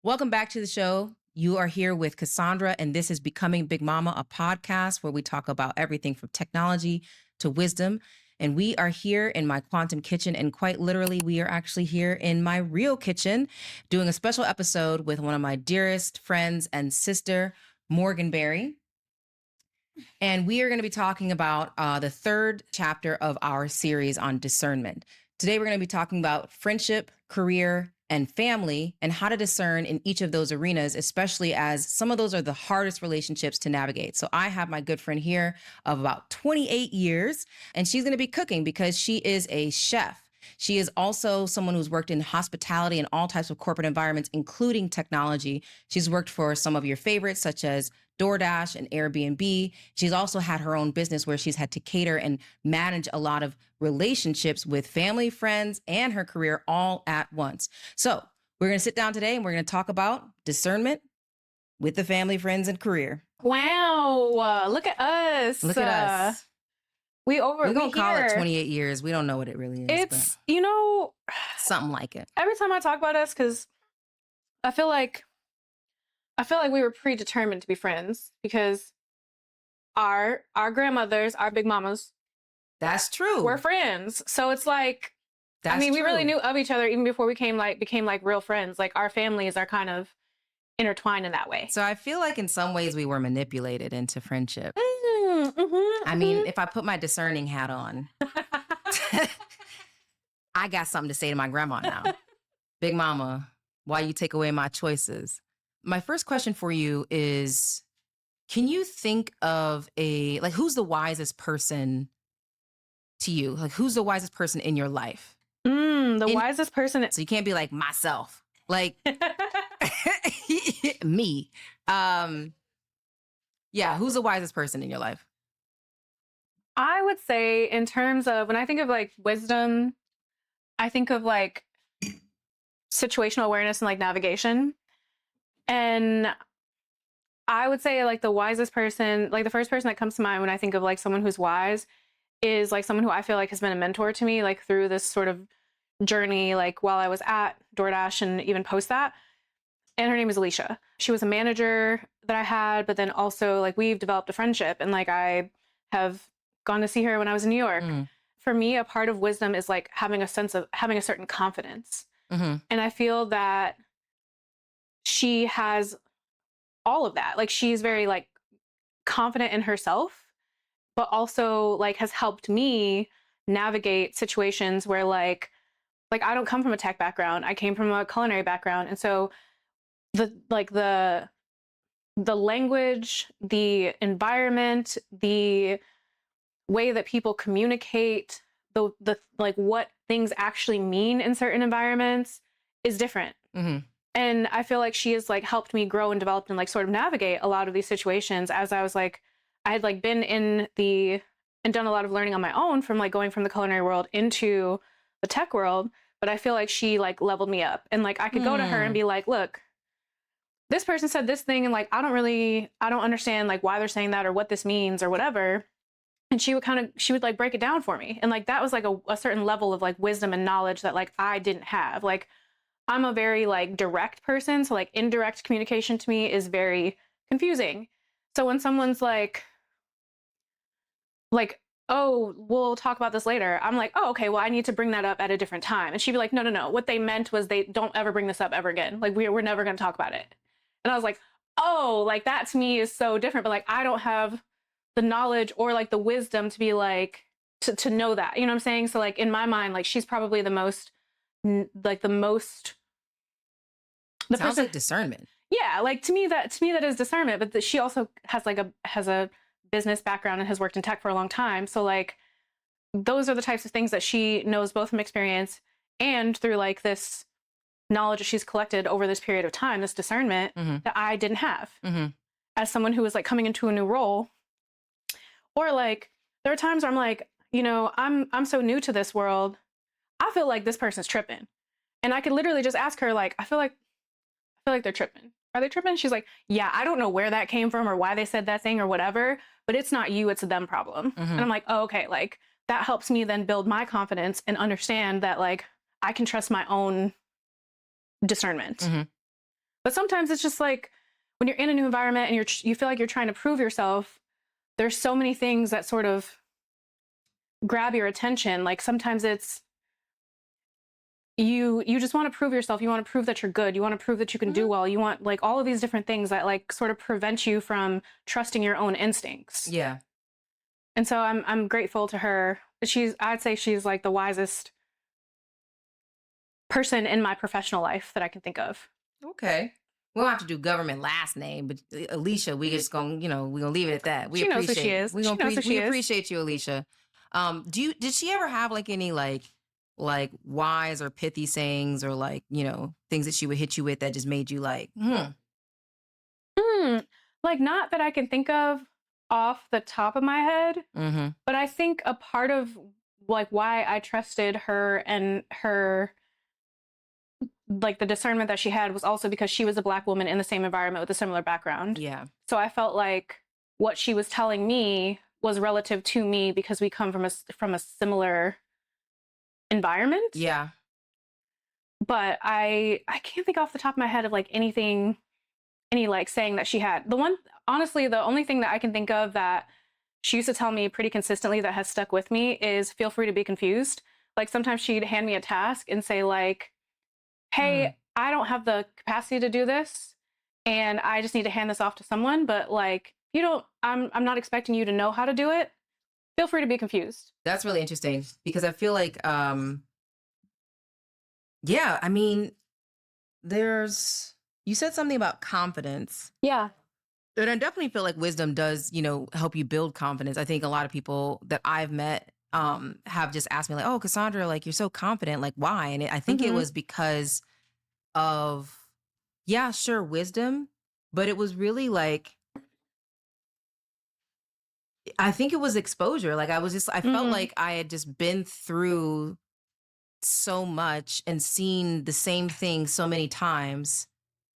Welcome back to the show. You are here with Cassaundra, and this is Becoming Big Mama, a podcast where we talk about everything from technology to wisdom. And we are here in my quantum kitchen, and quite literally, we are actually here in my real kitchen doing a special episode with one of my dearest friends and sister, Morgan Berry. And we are going to be talking about the third chapter of our series on discernment. Today, we're going to be talking about friendship, career, and family, and how to discern in each of those arenas, especially as some of those are the hardest relationships to navigate. So I have my good friend here of about 28 years, and she's going to be cooking because she is a chef. She is also someone who's worked in hospitality and all types of corporate environments, including technology. She's worked for some of your favorites, such as DoorDash and Airbnb. She's also had her own business where she's had to cater and manage a lot of relationships with family, friends, and her career all at once. So we're going to sit down today and we're going to talk about discernment with the family, friends, and career. Wow. Look at us. Look at us. We're going to call it 28 years. We don't know what it really is. It's, something like it. Every time I talk about us, because I feel like we were predetermined to be friends because our grandmothers, our big mamas, that's true, we're friends. So it's like, that's we true. really knew of each other even before we became real friends. Like our families are kind of intertwined in that way. So I feel like in some ways we were manipulated into friendship. Mm-hmm, I mean, if I put my discerning hat on, I got something to say to my grandma now. Big mama, why you take away my choices? My first question for you is, can you think of who's the wisest person to you? Like, who's the wisest person in your life? Wisest person. So you can't be like myself, like me. Yeah, who's the wisest person in your life? I would say in terms of when I think of wisdom, I think of situational awareness and navigation. And I would say the wisest person, the first person that comes to mind when I think of someone who's wise is someone who I feel has been a mentor to me through this sort of journey while I was at DoorDash and even post that. And her name is Alicia. She was a manager that I had, but then also we've developed a friendship, and I have gone to see her when I was in New York. For me, a part of wisdom is having a certain confidence. And I feel that she has all of that. She's very confident in herself, but also has helped me navigate situations where I don't come from a tech background. I came from a culinary background. And so the language, the environment, the way that people communicate, the what things actually mean in certain environments is different. And I feel she has helped me grow and develop and sort of navigate a lot of these situations as I was I had been in and done a lot of learning on my own from going from the culinary world into the tech world. But I feel she leveled me up, and I could go to her and be look, this person said this thing, and I don't understand why they're saying that or what this means or whatever. And she would break it down for me. And that was a certain level of wisdom and knowledge that I didn't have. I'm a very direct person. So indirect communication to me is very confusing. So when someone's oh, we'll talk about this later, I'm oh, okay, well, I need to bring that up at a different time. And she'd be no. What they meant was they don't ever bring this up ever again. We're never going to talk about it. And I was oh, that to me is so different. But I don't have the knowledge or the wisdom to be to know that, you know what I'm saying? So in my mind, she's probably the most Sounds like discernment. Yeah, to me that is discernment. But she also has has a business background and has worked in tech for a long time. So those are the types of things that she knows both from experience and through this knowledge that she's collected over this period of time, this discernment that I didn't have as someone who was coming into a new role. Or there are times where I'm I'm so new to this world. I feel this person's tripping. And I could literally just ask her I feel like they're tripping. Are they tripping? She's yeah, I don't know where that came from or why they said that thing or whatever, but it's not you, it's a them problem. And I'm oh, okay, that helps me then build my confidence and understand that I can trust my own discernment. But sometimes it's just like when you're in a new environment and you feel like you're trying to prove yourself, there's so many things that sort of grab your attention. Like sometimes it's you just want to prove yourself. You want to prove that you're good. You want to prove that you can do well. You want like all of these different things that like sort of prevent you from trusting your own instincts. Yeah. And so I'm grateful to her. I'd say she's like the wisest person in my professional life that I can think of. Okay. We don't have to do government last name, but Alicia, we just gonna, we're gonna leave it at that. We She knows who she appreciate is. we She gonna knows who we she is. appreciate you, Alicia. Did she ever have like any like wise or pithy sayings or like, things that she would hit you with that just made you like, Like not that I can think of off the top of my head, but I think a part of like why I trusted her and her like the discernment that she had was also because she was a Black woman in the same environment with a similar background. Yeah. So I felt like what she was telling me was relative to me because we come from a similar environment. Yeah. But I can't think off the top of my head of like any like saying that she had. Honestly, the only thing that I can think of that she used to tell me pretty consistently that has stuck with me is feel free to be confused. Like sometimes she'd hand me a task and say like, hey, I don't have the capacity to do this and I just need to hand this off to someone, but like I'm not expecting you to know how to do it. Feel free to be confused. That's really interesting because I feel like yeah, I mean, you said something about confidence. Yeah. And I definitely feel like wisdom does, help you build confidence. I think a lot of people that I've met have just asked me like, "Oh, Cassaundra, like you're so confident, like why?" And I think it was because of, yeah, sure, wisdom, but it was really like, I think it was exposure. Like I felt like I had just been through so much and seen the same thing so many times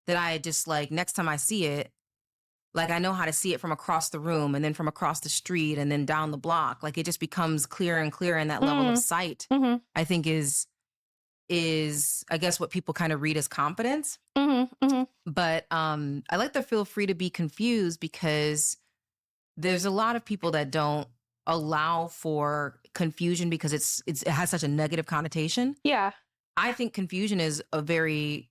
that I just like next time I see it, like I know how to see it from across the room and then from across the street and then down the block. Like it just becomes clearer and clearer, and that level of sight, I think is I guess what people kind of read as confidence. But I like to feel free to be confused because there's a lot of people that don't allow for confusion because it has such a negative connotation. Yeah. I think confusion is it's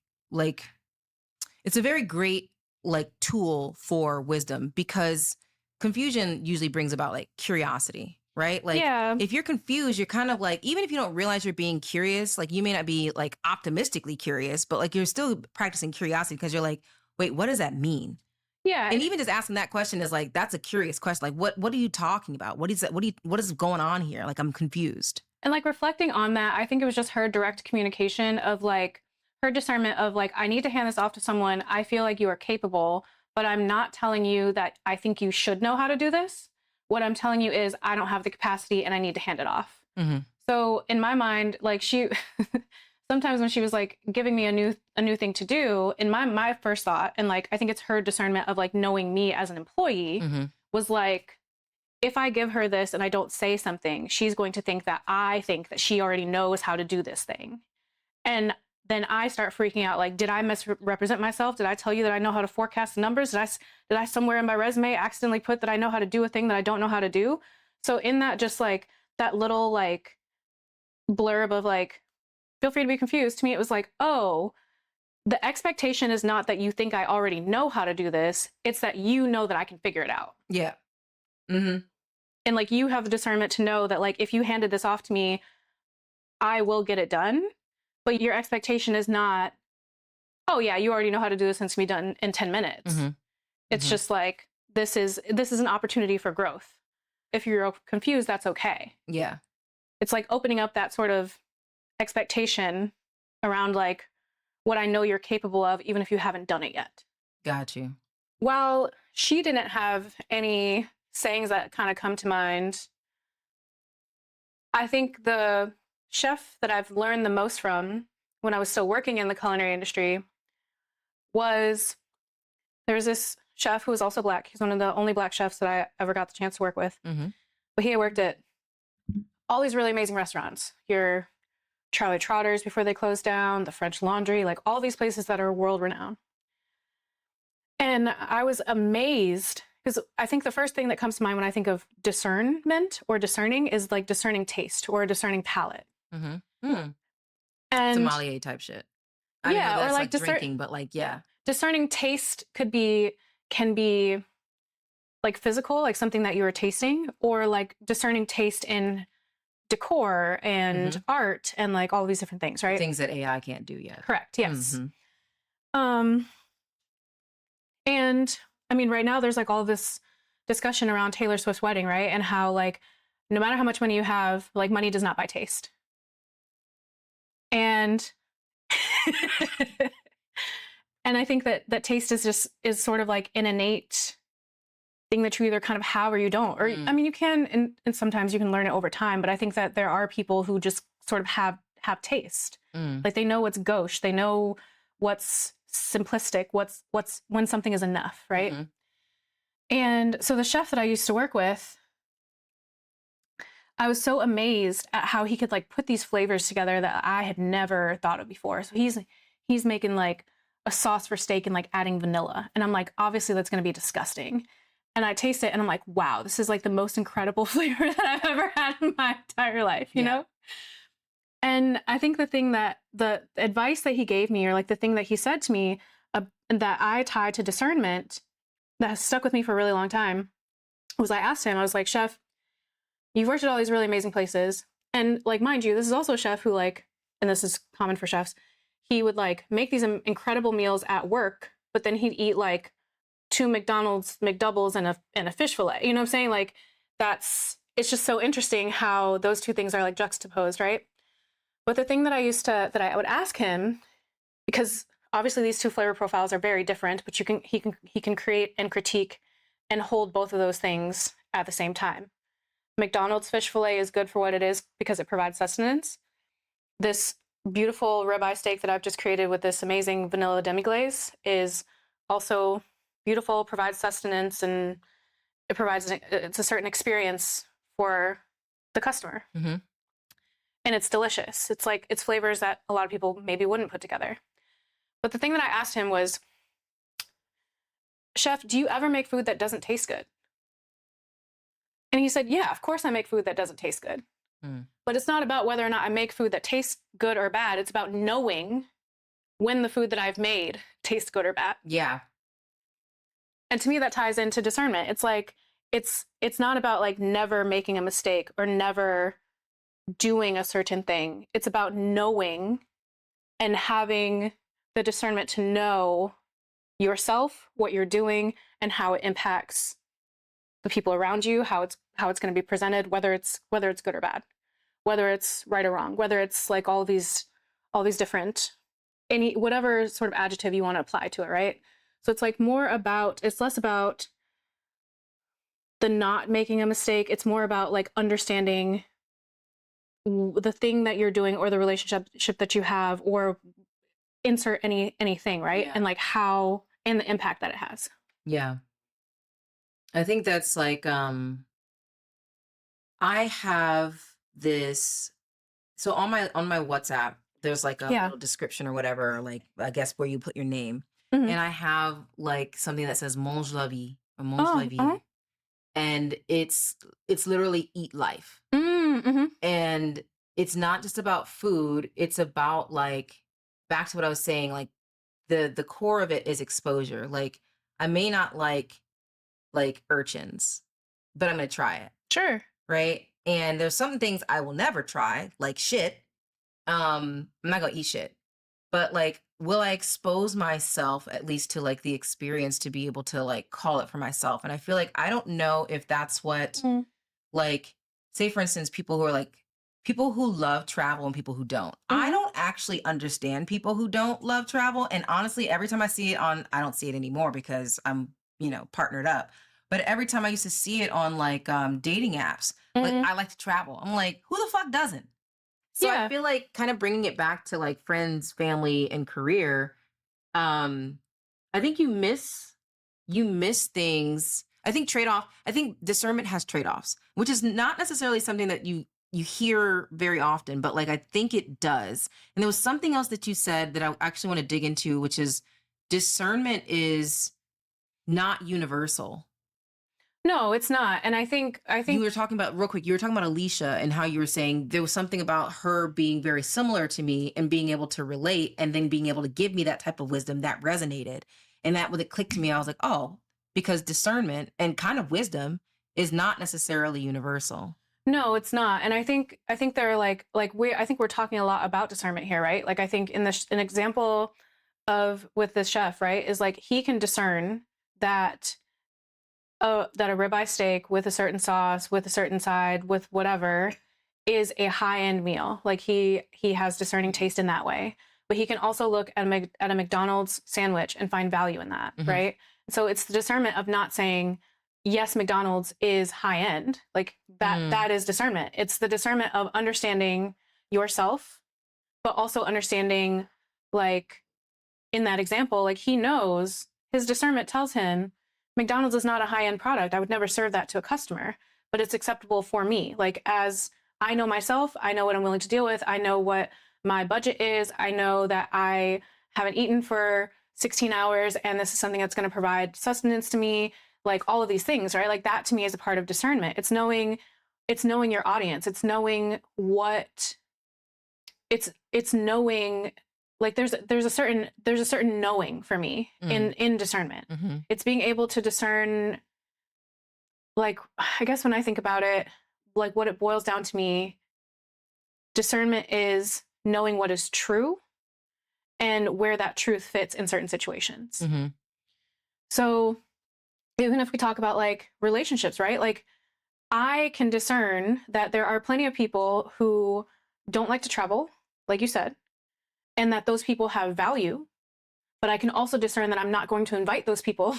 a very great like tool for wisdom because confusion usually brings about like curiosity, right? Like if you're confused, you're kind of like, even if you don't realize you're being curious, like you may not be like optimistically curious, but like you're still practicing curiosity because you're like, wait, what does that mean? Yeah. And even just asking that question is like, that's a curious question. Like, what are you talking about? What is that? What is going on here? Like, I'm confused. And like reflecting on that, I think it was just her direct communication of like her discernment of like, I need to hand this off to someone. I feel like you are capable, but I'm not telling you that I think you should know how to do this. What I'm telling you is I don't have the capacity and I need to hand it off. So in my mind, like she sometimes when she was like giving me a new thing to do, in my first thought, and like I think it's her discernment of like knowing me as an employee, was like, if I give her this and I don't say something, she's going to think that I think that she already knows how to do this thing. And then I start freaking out. Like, did I misrepresent myself? Did I tell you that I know how to forecast numbers? Did I somewhere in my resume accidentally put that I know how to do a thing that I don't know how to do? So in that, just like that little like blurb of like, feel free to be confused. To me, it was like, oh, the expectation is not that you think I already know how to do this. It's that you know that I can figure it out. Yeah. And like, you have the discernment to know that like, if you handed this off to me, I will get it done. But your expectation is not, oh yeah, you already know how to do this and it's gonna be done in 10 minutes. It's just like, this is an opportunity for growth. If you're confused, that's okay. Yeah. It's like opening up that sort of expectation around like what I know you're capable of, even if you haven't done it yet. Got you. While she didn't have any sayings that kind of come to mind, I think the chef that I've learned the most from when I was still working in the culinary industry was, there's this chef who was also Black. He's one of the only Black chefs that I ever got the chance to work with. But he had worked at all these really amazing restaurants. Your Charlie Trotter's before they closed down, the French Laundry, like all these places that are world renowned. And I was amazed because I think the first thing that comes to mind when I think of discernment or discerning is like discerning taste or a discerning palate. Mm-hmm. Mm. And Sommelier type shit. I didn't know yeah, or that's like like drinking, but like, yeah. discerning taste can be like physical, like something that you are tasting, or like discerning taste in decor and Mm-hmm. art and like all these different things, right? Things that AI can't do yet. Correct. Yes. Mm-hmm. Um, and I mean, right now there's like all this discussion around Taylor Swift's wedding, right? And how like no matter how much money you have, like money does not buy taste. And and I think that taste is sort of like an innate thing that you either kind of have or you don't. Or I mean, you can, and sometimes you can learn it over time. But I think that there are people who just sort of have taste. Like they know what's gauche, they know what's simplistic, what's when something is enough, right? Mm-hmm. And so the chef that I used to work with, I was so amazed at how he could like put these flavors together that I had never thought of before. So he's making like a sauce for steak and like adding vanilla. And I'm like, obviously that's going to be disgusting. And I taste it and I'm like, wow, this is like the most incredible flavor that I've ever had in my entire life, you know? And I think the advice that he gave me, or like the thing that he said to me that I tied to discernment that has stuck with me for a really long time was I asked him, I was like, Chef, you've worked at all these really amazing places. And like, mind you, this is also a chef who like, and this is common for chefs, he would like make these incredible meals at work, but then he'd eat like 2 McDonald's McDoubles and a fish fillet. You know what I'm saying? Like it's just so interesting how those two things are like juxtaposed, right? But the thing that I would ask him, because obviously these two flavor profiles are very different, but he can create and critique and hold both of those things at the same time. McDonald's fish fillet is good for what it is because it provides sustenance. This beautiful ribeye steak that I've just created with this amazing vanilla demi-glaze is also beautiful, provides sustenance, and it's a certain experience for the customer. Mm-hmm. And it's delicious. It's flavors that a lot of people maybe wouldn't put together. But the thing that I asked him was, Chef, do you ever make food that doesn't taste good? And he said, yeah, of course I make food that doesn't taste good. But it's not about whether or not I make food that tastes good or bad. It's about knowing when the food that I've made tastes good or bad. Yeah. And to me, that ties into discernment. It's like, it's not about like never making a mistake or never doing a certain thing. It's about knowing and having the discernment to know yourself, what you're doing, and how it impacts the people around you, how it's going to be presented, whether it's good or bad, whether it's right or wrong, whether it's like all these different, whatever sort of adjective you want to apply to it, right? So it's like it's less about the not making a mistake. It's more about like understanding the thing that you're doing or the relationship that you have, or insert anything, right? Yeah. And like how, and the impact that it has. Yeah. I think that's like, I have this, so on my WhatsApp, there's like a little description or whatever, like I guess where you put your name. Mm-hmm. And I have like something that says mange la vie or mange la vie. And it's literally eat life. Mm-hmm. And it's not just about food, it's about like, back to what I was saying, like the core of it is exposure. Like I may not like urchins, but I'm gonna try it. Sure. Right. And there's some things I will never try, like shit. I'm not gonna eat shit. But like, will I expose myself at least to like the experience to be able to like call it for myself? And I feel like I don't know if that's what like, say for instance, people who love travel and people who don't. I don't actually understand people who don't love travel. And honestly, every time I see it on, I don't see it anymore because I'm, partnered up. But every time I used to see it on like dating apps, like I like to travel. I'm like, who the fuck doesn't? So I feel like kind of bringing it back to like friends, family, and career. I think you miss things. I think discernment has trade-offs, which is not necessarily something that you hear very often, but like I think it does. And there was something else that you said that I actually want to dig into, which is discernment is not universal. No, it's not. And I think You were talking about, real quick, you were talking about Alicia and how you were saying there was something about her being very similar to me and being able to relate and then being able to give me that type of wisdom that resonated. And that when it clicked to me, I was like, oh, because discernment and kind of wisdom is not necessarily universal. no, it's not. And I think they're I think we're talking a lot about discernment here, right? Like I think in an example of with this chef, right, is like he can discern that that a ribeye steak with a certain sauce, with a certain side, with whatever is a high-end meal. Like he has discerning taste in that way. But he can also look at a McDonald's sandwich and find value in that, Mhm. right? So it's the discernment of not saying yes, McDonald's is high end. Like that is discernment. It's the discernment of understanding yourself, but also understanding, like in that example, like he knows, his discernment tells him McDonald's is not a high end product. I would never serve that to a customer, but it's acceptable for me. Like, as I know myself, I know what I'm willing to deal with. I know what my budget is. I know that I haven't eaten for 16 hours and this is something that's going to provide sustenance to me. Like all of these things, right? Like that to me is a part of discernment. It's knowing your audience. It's knowing what it's knowing, like there's a certain knowing for me in discernment. Mm-hmm. It's being able to discern, like I guess when I think about it, like what it boils down to me, discernment is knowing what is true and where that truth fits in certain situations. Mm-hmm. So even if we talk about like relationships, right? Like I can discern that there are plenty of people who don't like to travel, like you said, and that those people have value. But I can also discern that I'm not going to invite those people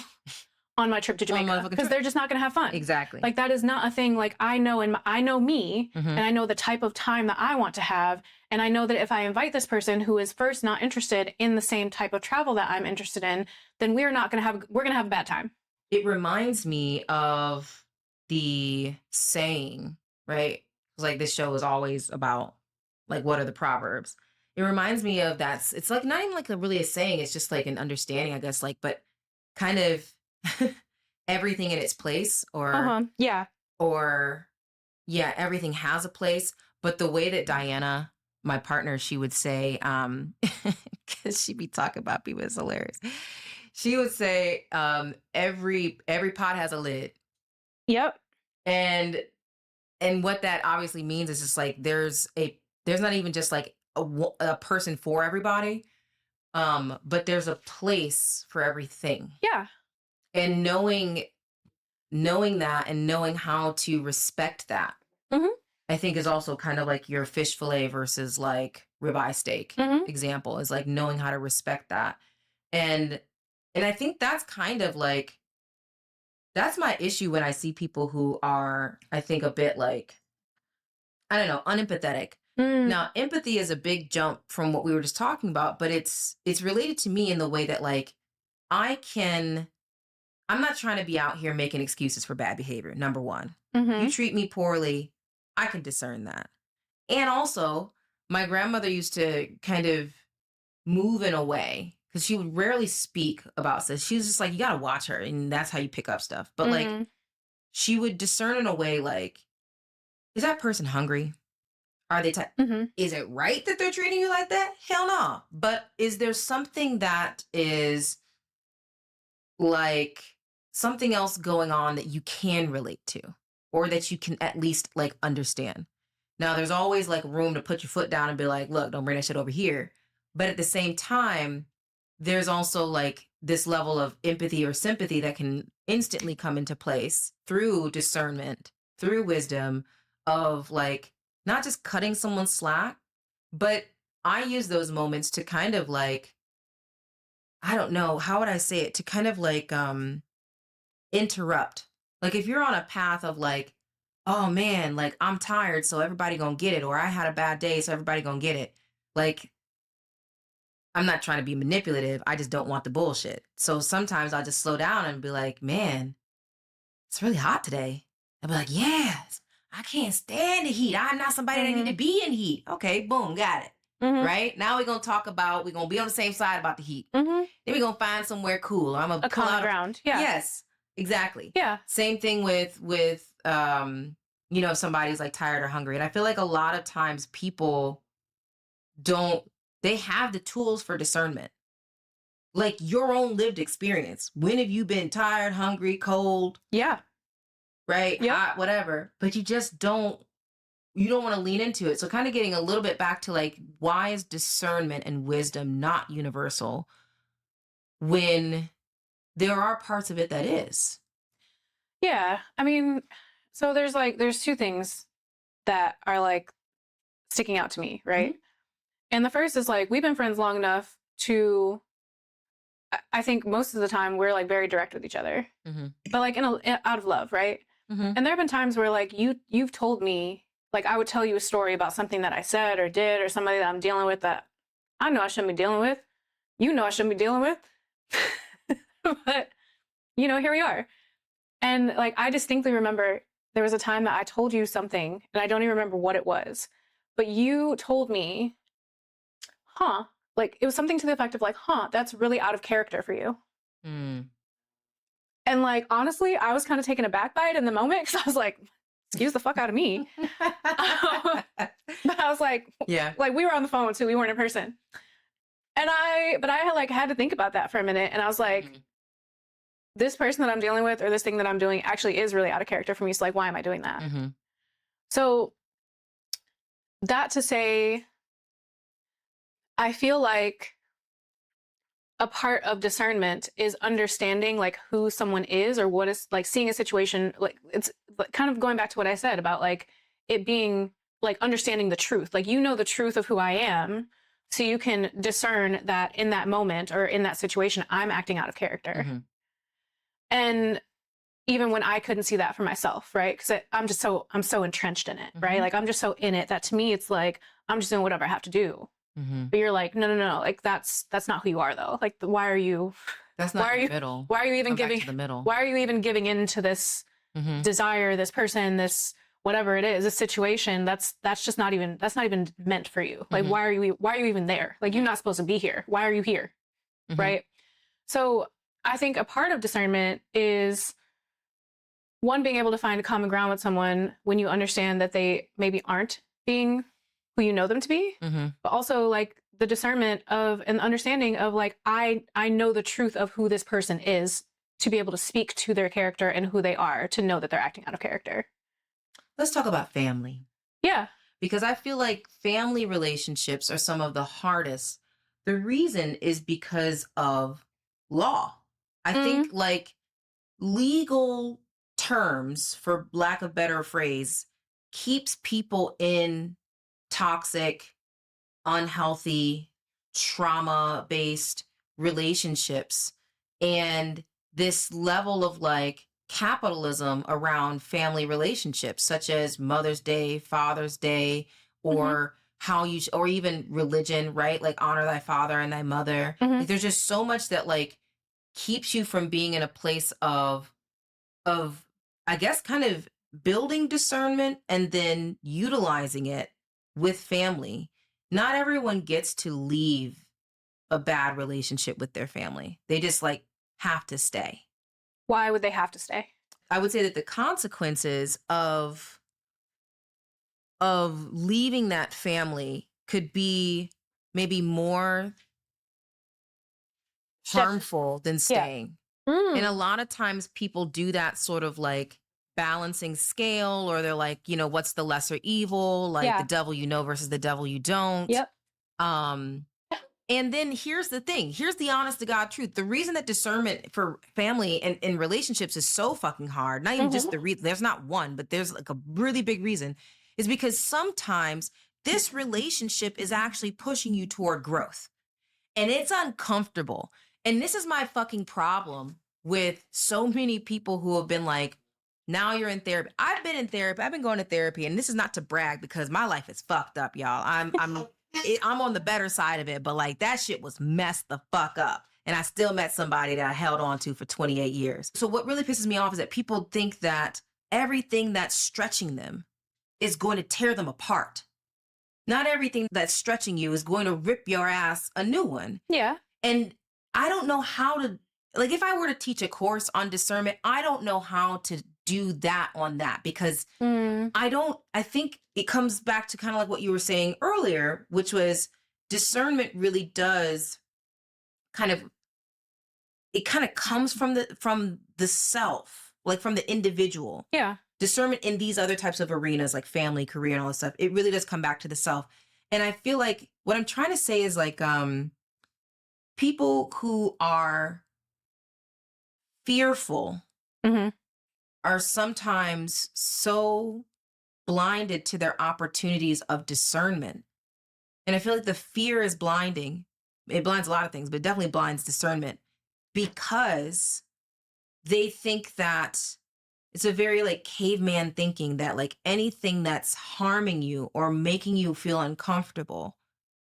on my trip to Jamaica because they're just not going to have fun. Exactly. Like that is not a thing. Like I know, and I know me, and I know the type of time that I want to have. And I know that if I invite this person who is first not interested in the same type of travel that I'm interested in, then we're going to have a bad time. It reminds me of the saying, right? Like this show is always about like what are the proverbs. It reminds me of that. It's like not even like really a saying, it's just like an understanding, I guess, like, but kind of everything in its place Yeah. or yeah, everything has a place. But the way that Diana, my partner, she would say, because she'd be talking about people, it's hilarious. She would say, every pot has a lid. Yep. And what that obviously means is just like there's not even just like a person for everybody, but there's a place for everything. Yeah. And knowing that and knowing how to respect that, I think is also kind of like your fish fillet versus like ribeye steak example, is like knowing how to respect that. And I think that's kind of like, that's my issue when I see people who are, I think, a bit like, I don't know, unempathetic. Now, empathy is a big jump from what we were just talking about, but it's related to me in the way that like I'm not trying to be out here making excuses for bad behavior. Number one, you treat me poorly, I can discern that. And also, my grandmother used to kind of move in a way because she would rarely speak about this. She was just like, you got to watch her, and that's how you pick up stuff. But like, she would discern in a way like, is that person hungry? Are they is it right that they're treating you like that? Hell no. But is there something that is like something else going on that you can relate to or that you can at least like understand? Now, there's always like room to put your foot down and be like, look, don't bring that shit over here. But at the same time, there's also like this level of empathy or sympathy that can instantly come into place through discernment, through wisdom of like not just cutting someone's slack, but I use those moments to kind of like, I don't know, how would I say it? To kind of like interrupt. Like if you're on a path of like, oh man, like I'm tired, so everybody gonna get it, or I had a bad day, so everybody gonna get it. Like, I'm not trying to be manipulative. I just don't want the bullshit. So sometimes I'll just slow down and be like, man, it's really hot today. I'll be like, yes, I can't stand the heat. I'm not somebody that need to be in heat. Okay, boom, got it. Mm-hmm. right? Now we're going to be on the same side about the heat. Mm-hmm. Then we're going to find somewhere cool. I'm going to A pull common out. ground. Yeah. Yes, exactly. Yeah. Same thing with, if somebody's like tired or hungry. And I feel like a lot of times people they have the tools for discernment. Like your own lived experience. When have you been tired, hungry, cold? Yeah. Right? Yep. Hot, whatever. But you don't want to lean into it. So kind of getting a little bit back to like, why is discernment and wisdom not universal when there are parts of it that is? Yeah. I mean, so there's two things that are like sticking out to me, right? Mm-hmm. And the first is like, we've been friends long enough to, I think most of the time we're like very direct with each other, Mm-hmm. but like out of love, right? Mm-hmm. And there have been times where like you've told me, like I would tell you a story about something that I said or did or somebody that I'm dealing with that I know I shouldn't be dealing with. You know I shouldn't be dealing with. But here we are. And like I distinctly remember there was a time that I told you something and I don't even remember what it was. But you told me, huh, like it was something to the effect of like, huh, that's really out of character for you. Mm. And like honestly, I was kind of taken aback by it in the moment because I was like, excuse the fuck out of me. But I was like, yeah, like we were on the phone too, we weren't in person. And I had to think about that for a minute. And I was like, this person that I'm dealing with or this thing that I'm doing actually is really out of character for me. So like, why am I doing that? Mm-hmm. So that to say, I feel like a part of discernment is understanding like who someone is or what is like seeing a situation. Like it's kind of going back to what I said about like it being like understanding the truth. Like, the truth of who I am. So you can discern that in that moment or in that situation, I'm acting out of character. Mm-hmm. And even when I couldn't see that for myself, right? Because I'm so entrenched in it, right? Mm-hmm. Like I'm just so in it that to me it's like I'm just doing whatever I have to do. Mm-hmm. But you're like, no, like that's not who you are though. Like why are you? That's not the middle. Why are you even Come back giving to the middle? Why are you even giving into this Mm-hmm. desire, this person, this whatever it is, this situation? That's not even meant for you. Like Mm-hmm. why are you even there? Like you're not supposed to be here. Why are you here? Mm-hmm. Right? So I think a part of discernment is one, being able to find a common ground with someone when you understand that they maybe aren't being who you know them to be, Mm-hmm. but also like the discernment of an understanding of like, I know the truth of who this person is to be able to speak to their character and who they are, to know that they're acting out of character. Let's talk about family. Yeah. Because I feel like family relationships are some of the hardest. The reason is because of law. I think like legal terms, for lack of better phrase, keeps people in toxic, unhealthy, trauma-based relationships. And this level of like capitalism around family relationships, such as Mother's Day, Father's Day, or how you, or even religion, right? Like honor thy father and thy mother. Mhm. Like, there's just so much that like keeps you from being in a place of, I guess, kind of building discernment and then utilizing it with family. Not everyone gets to leave a bad relationship with their family. They just like have to stay. Why would they have to stay? I would say that the consequences of leaving that family could be maybe more harmful than staying. And a lot of times people do that sort of like balancing scale, or they're like, what's the lesser evil? Like the devil you know versus the devil you don't. Yep. And then here's the thing. Here's the honest to God truth. The reason that discernment for family and in relationships is so fucking hard, not even just the reason, there's not one, but there's like a really big reason, is because sometimes this relationship is actually pushing you toward growth. And it's uncomfortable. And this is my fucking problem with so many people who have been like, now you're in therapy. I've been in therapy. I've been going to therapy. And this is not to brag because my life is fucked up, y'all. I'm on the better side of it, but like that shit was messed the fuck up. And I still met somebody that I held on to for 28 years. So what really pisses me off is that people think that everything that's stretching them is going to tear them apart. Not everything that's stretching you is going to rip your ass a new one. Yeah. And I don't know how to, like, if I were to teach a course on discernment, I don't know how to do that on that, because Mm, I think it comes back to kind of like what you were saying earlier, which was discernment really does kind of, it kind of comes from the self, like from the individual. yeah. Discernment in these other types of arenas like family, career, and all this stuff, it really does come back to the self. And I feel like what I'm trying to say is like people who are fearful Hmm. are sometimes so blinded to their opportunities of discernment. And I feel like the fear is blinding. It blinds a lot of things, but it definitely blinds discernment, because they think that it's a very like caveman thinking that like anything that's harming you or making you feel uncomfortable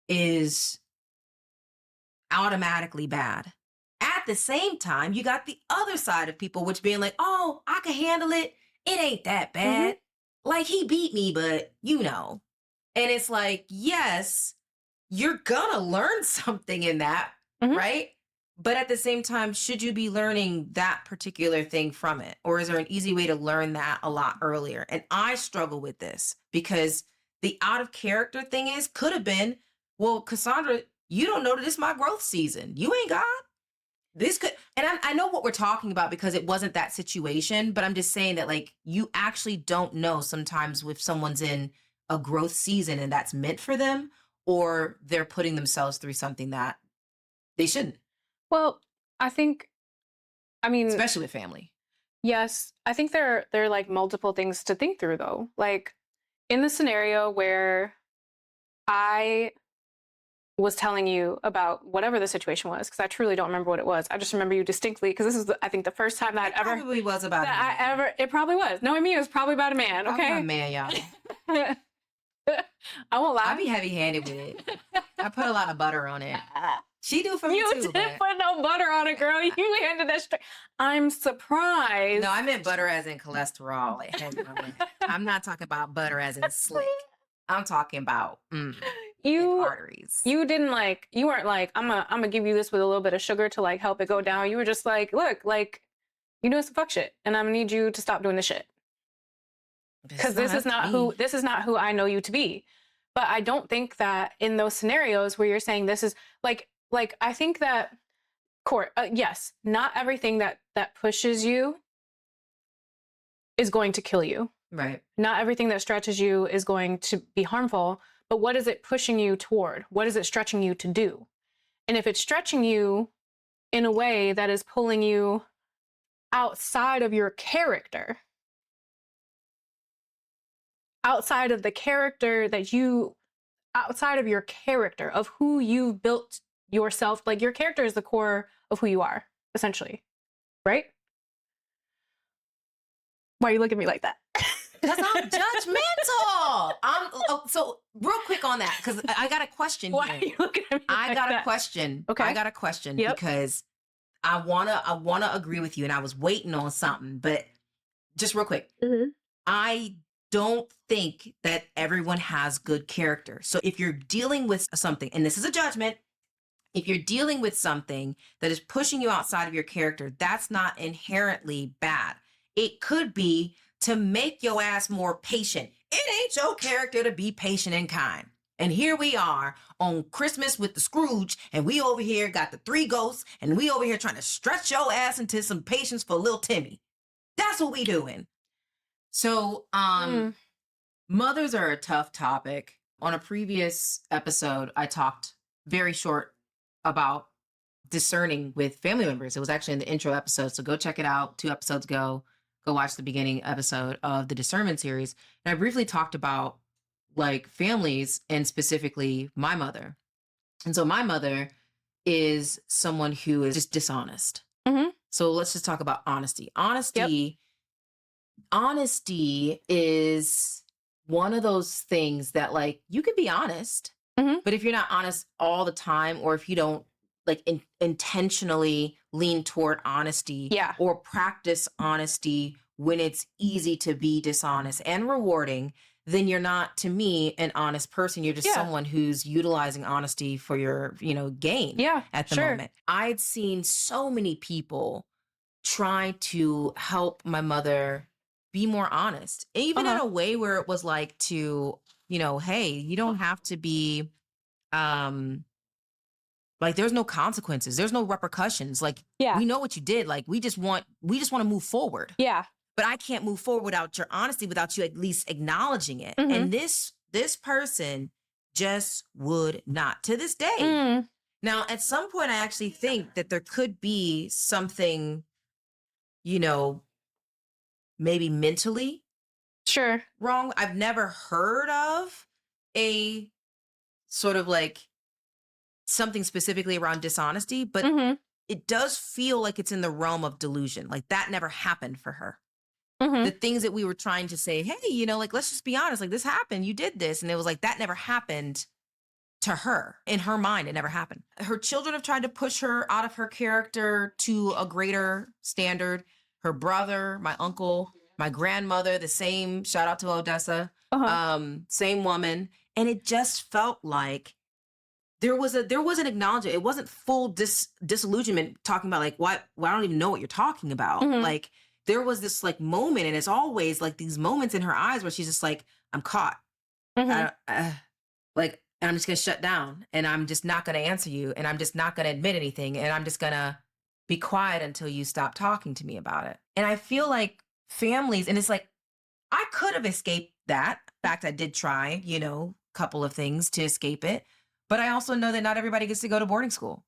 is automatically bad. At the same time, you got the other side of people, which being like, oh, I can handle it. It ain't that Hmm. bad. Like he beat me, but you know. And it's like, yes, you're gonna learn something in that, Hmm. right? But at the same time, should you be learning that particular thing from it? Or is there an easy way to learn that a lot earlier? And I struggle with this because the out of character thing is, could have been, well, Cassandra, you don't know that it's my growth season. You ain't God. This could, and I know what we're talking about because it wasn't that situation, but I'm just saying that like you actually don't know sometimes if someone's in a growth season and that's meant for them, or they're putting themselves through something that they shouldn't, Well, I think, I mean, especially with family. yes, I think there are like multiple things to think through though. Like in the scenario where I was telling you about whatever the situation was, because I truly don't remember what it was. I just remember you distinctly because this is, I think, the first time that It probably was about a that I man. ever, it probably was. Knowing me, it was probably about a man. Probably about a Okay. man, y'all. I won't I lie. be heavy handed with it. I put a lot of butter on it. She do for me You too, didn't but put no butter on it, girl. You handed that straight. I'm surprised. no, I meant butter as in cholesterol. Like heavy on it. I'm not talking about butter as in slick. I'm talking about in you arteries. you didn't like, you weren't like, I'm gonna give you this with a little bit of sugar to like help it go down. You were just like, look, like you doing some fuck shit, and I'm gonna need you to stop doing this shit. Because This is not me. this is not who I know you to be. But I don't think that in those scenarios where you're saying this is like I think that court, yes, not everything that pushes you is going to kill you. Right. Not everything that stretches you is going to be harmful, but what is it pushing you toward? What is it stretching you to do? And if it's stretching you in a way that is pulling you outside of your character, outside of the character that you, outside of your character of who you've built yourself, like your character is the core of who you are, essentially, right? Why are you looking at me like that? Because I'm judgmental. So real quick on that, because I got a question Why here. are you looking at me I like got that? a question. Okay. I got a question Yep. because I wanna agree with you, and I was waiting on something, but just real quick. Mm-hmm. I don't think that everyone has good character. So if you're dealing with something, and this is a judgment, if you're dealing with something that is pushing you outside of your character, that's not inherently bad. It could be to make your ass more patient. It ain't your character to be patient and kind. And here we are on Christmas with the Scrooge, and we over here got the three ghosts, and we over here trying to stretch your ass into some patience for little Timmy. That's what we doing. So, mothers are a tough topic. On a previous episode, I talked very short about discerning with family members. It was actually in the intro episode. So go check it out. 2 episodes ago, go watch the beginning episode of the Discernment series. And I briefly talked about like families and specifically my mother. And so my mother is someone who is just dishonest. Mm-hmm. So let's just talk about honesty. Yep. Honesty is one of those things that like you can be honest, Mm-hmm. but if you're not honest all the time, or if you don't like intentionally lean toward honesty, Yeah. or practice honesty when it's easy to be dishonest and rewarding, then you're not, to me, an honest person. You're just Yeah. someone who's utilizing honesty for your, gain Yeah. at the Sure. moment. I'd seen so many people try to help my mother be more honest, even in Uh-huh. a way where it was like to, hey, you don't have to be, um, like there's no consequences, there's no repercussions. Like Yeah. we know what you did. Like we just want to move forward. Yeah. But I can't move forward without your honesty, without you at least acknowledging it. Mm-hmm. And this person just would not, to this day. Mm. Now, at some point, I actually think that there could be something, you know, maybe mentally Sure. wrong. I've never heard of a sort of like something specifically around dishonesty, but Mm-hmm. it does feel like it's in the realm of delusion. Like that never happened for her. Mm-hmm. The things that we were trying to say, hey, like, let's just be honest, like this happened, you did this. And it was like, that never happened to her. In her mind, it never happened. Her children have tried to push her out of her character to a greater standard. Her brother, my uncle, my grandmother, the same, shout out to Odessa, Uh-huh. same woman. And it just felt like there was an acknowledgement. It wasn't full disillusionment talking about like, what, well, I don't even know what you're talking about. Mm-hmm. Like there was this like moment, and it's always like these moments in her eyes where she's just like, I'm caught. Mm-hmm. Like, and I'm just going to shut down, and I'm just not going to answer you, and I'm just not going to admit anything, and I'm just going to be quiet until you stop talking to me about it. And I feel like families, and it's like, I could have escaped that. In fact, I did try, a couple of things to escape it. But I also know that not everybody gets to go to boarding school.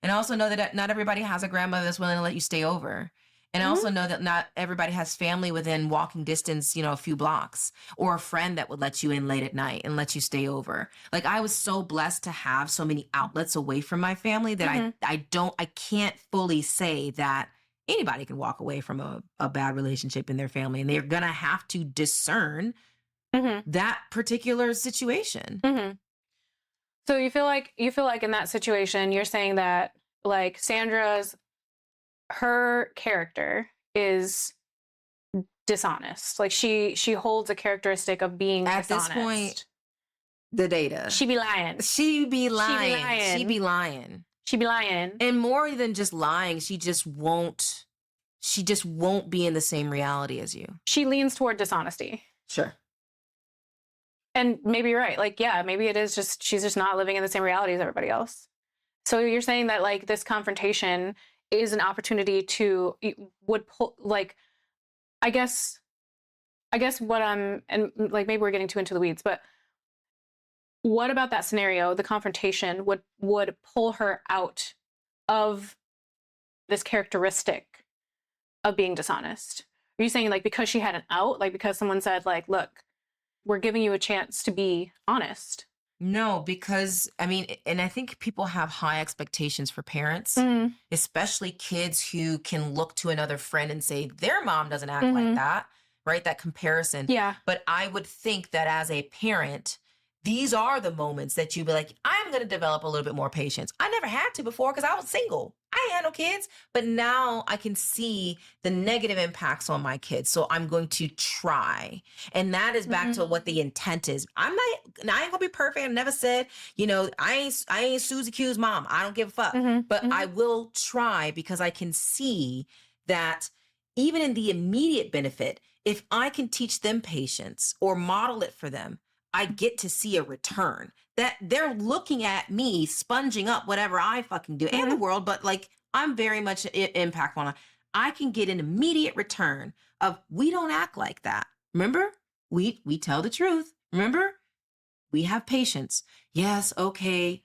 And I also know that not everybody has a grandmother that's willing to let you stay over. And I Mm-hmm. also know that not everybody has family within walking distance, a few blocks, or a friend that would let you in late at night and let you stay over. Like I was so blessed to have so many outlets away from my family that Mm-hmm. I can't fully say that anybody can walk away from a bad relationship in their family, and they're gonna have to discern Mm-hmm. that particular situation. Mm-hmm. So you feel like in that situation, you're saying that like her character is dishonest. Like she holds a characteristic of being At dishonest. this point, the data. She be lying. She be lying. lying. She be lying. She be lying. And more than just lying, she just won't be in the same reality as you. She leans toward dishonesty. Sure. And maybe you're right. Like, yeah, maybe it is just she's just not living in the same reality as everybody else. So you're saying that like this confrontation is an opportunity to would pull like I guess what I'm and like maybe we're getting too into the weeds, but what about that scenario, the confrontation would pull her out of this characteristic of being dishonest? Are you saying like because she had an out, like because someone said like, look, we're giving you a chance to be honest? No, because I mean, and I think people have high expectations for parents, Mm, especially kids who can look to another friend and say their mom doesn't act like mhm. that, right? That comparison. Yeah. But I would think that as a parent, these are the moments that you be like, I'm going to develop a little bit more patience. I never had to before because I was single. I ain't had no kids, but now I can see the negative impacts on my kids. So I'm going to try. And that is back to what the intent is. I ain't gonna be perfect. I never said, I ain't Susie Q's mom. I don't give a fuck. Mhm, But mhm. I will try because I can see that even in the immediate benefit, if I can teach them patience or model it for them, I get to see a return that they're looking at me sponging up whatever I fucking do and the world, but like I'm very much impactful on it. I can get an immediate return of we don't act like that. Remember? We tell the truth. Remember? We have patience. Yes, okay.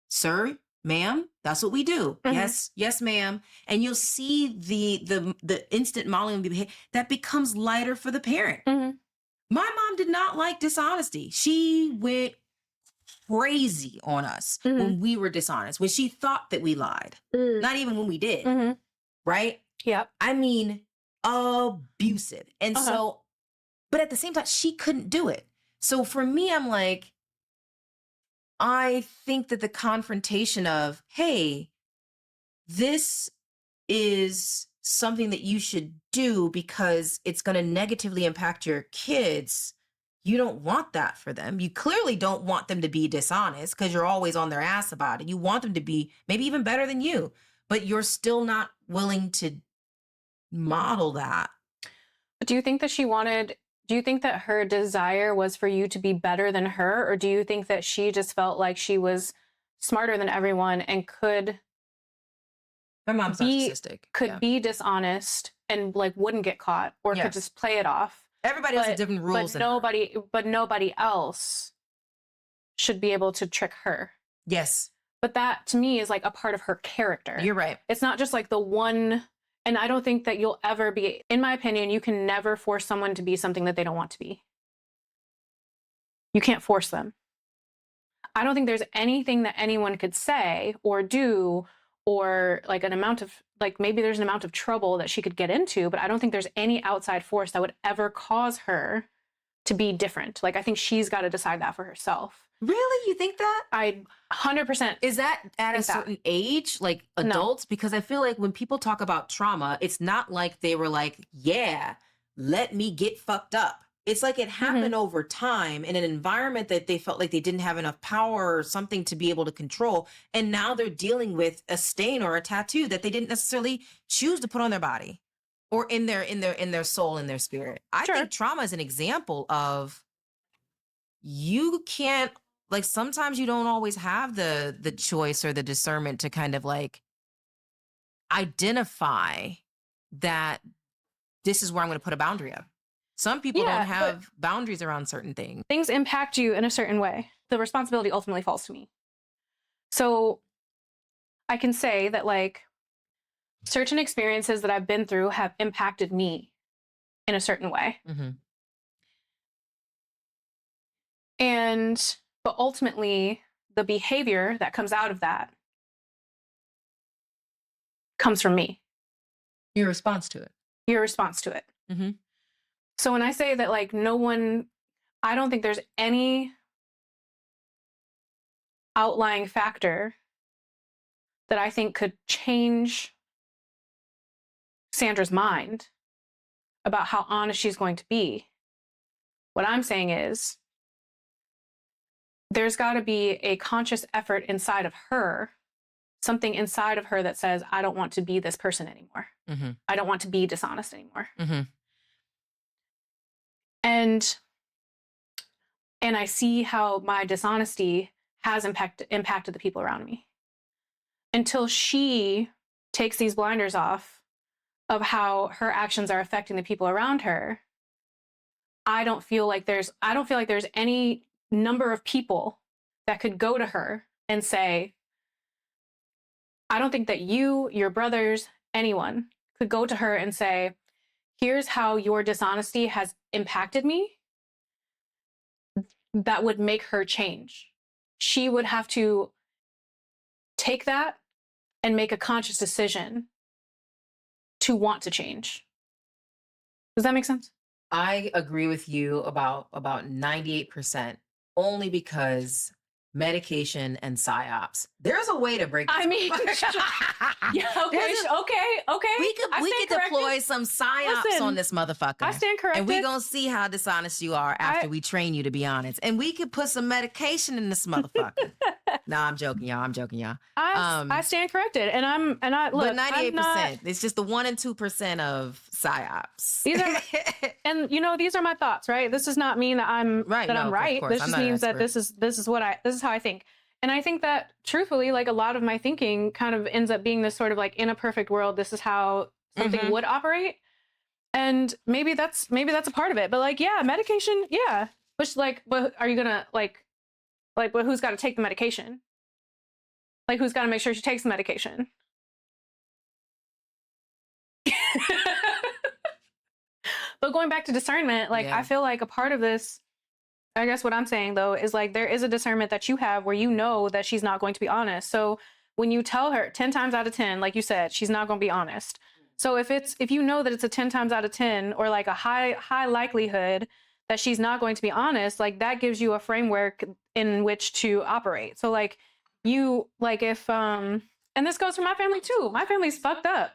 Sir, ma'am, that's what we do. Mhm. Yes, ma'am. And you'll see the instant modeling behavior that becomes lighter for the parent. Mhm. My mom did not like dishonesty. She went crazy on us Mhm. when we were dishonest, when she thought that we lied. Mm. Not even when we did, Mhm. right? Yep. I mean, abusive. And Uh-huh. so, but at the same time, she couldn't do it. So for me, I'm like, I think that the confrontation of, hey, this is something that you should do because it's going to negatively impact your kids. you don't want that for them. You clearly don't want them to be dishonest because you're always on their ass about it. You want them to be maybe even better than you, but you're still not willing to model that. But do you think that her desire was for you to be better than her? Or do you think that she just felt like she was smarter than everyone and My mom's be narcissistic. could Yeah. be dishonest and like wouldn't get caught or could Yes. just play it off? Everybody has different rules. But nobody else should be able to trick her. Yes. But that to me is like a part of her character. You're right. It's not just like the one, and I don't think that you'll ever be, in my opinion, you can never force someone to be something that they don't want to be. You can't force them. I don't think there's anything that anyone could say or do, or like an amount of, like maybe there's an amount of trouble that she could get into, but I don't think there's any outside force that would ever cause her to be different. Like I think she's got to decide that for herself. Really? You think that? I 100%. Is that at a think that. certain age, like adults? Because I feel like when people talk about trauma, it's not like they were like, yeah, let me get fucked up. It's like it happened over time in an environment that they felt like they didn't have enough power or something to be able to control. And now they're dealing with a stain or a tattoo that they didn't necessarily choose to put on their body or in their soul, in their spirit. I Sure. think trauma is an example of you can't, like, sometimes you don't always have the choice or the discernment to kind of like identify that this is where I'm going to put a boundary up. Some people Yeah, don't have boundaries around certain things. Things impact you in a certain way. The responsibility ultimately falls to me. So I can say that like certain experiences that I've been through have impacted me in a certain way. Mm-hmm. But ultimately, the behavior that comes out of that comes from me, Your response to it. your response to it. Mm-hmm. So when I say that, like, I don't think there's any outlying factor that I think could change Sandra's mind about how honest she's going to be. What I'm saying is there's got to be a conscious effort inside of her, something inside of her that says, I don't want to be this person anymore. Mm-hmm. I don't want to be dishonest anymore. Mm-hmm. And I see how my dishonesty has impacted the people around me. Until she takes these blinders off of how her actions are affecting the people around her, I don't feel like there's any number of people that could go to her and say, I don't think that your brothers, anyone could go to her and say, here's how your dishonesty has impacted me. That would make her change. She would have to take that and make a conscious decision to want to change. Does that make sense? I agree with you about 98%, only because medication and psyops. There's a way to break this. I mean, yeah, okay. We could deploy some psyops Listen, on this motherfucker. I stand corrected. And we gonna see how dishonest you are after we train you to be honest. And we could put some medication in this motherfucker. Nah, I'm joking, y'all. I stand corrected, and I look. But 98%. It's just the 1% and 2% of psyops. These are, and these are my thoughts, right? This does not mean that I'm right. I'm right. This just means that this is how I think. And I think that truthfully, like a lot of my thinking kind of ends up being this sort of like, in a perfect world, this is how something would operate. And maybe that's a part of it. But like, yeah, medication, yeah. Which like, but are you gonna but who's got to take the medication? Like, who's got to make sure she takes the medication? But going back to discernment, like, I feel like a part of this, I guess what I'm saying though, is like, there is a discernment that you have where you know that she's not going to be honest. So when you tell her 10 times out of 10, like you said, she's not going to be honest. So if you know that it's a 10 times out of 10 or like a high likelihood that she's not going to be honest, like that gives you a framework in which to operate. So like if and this goes for my family too. My family's fucked up.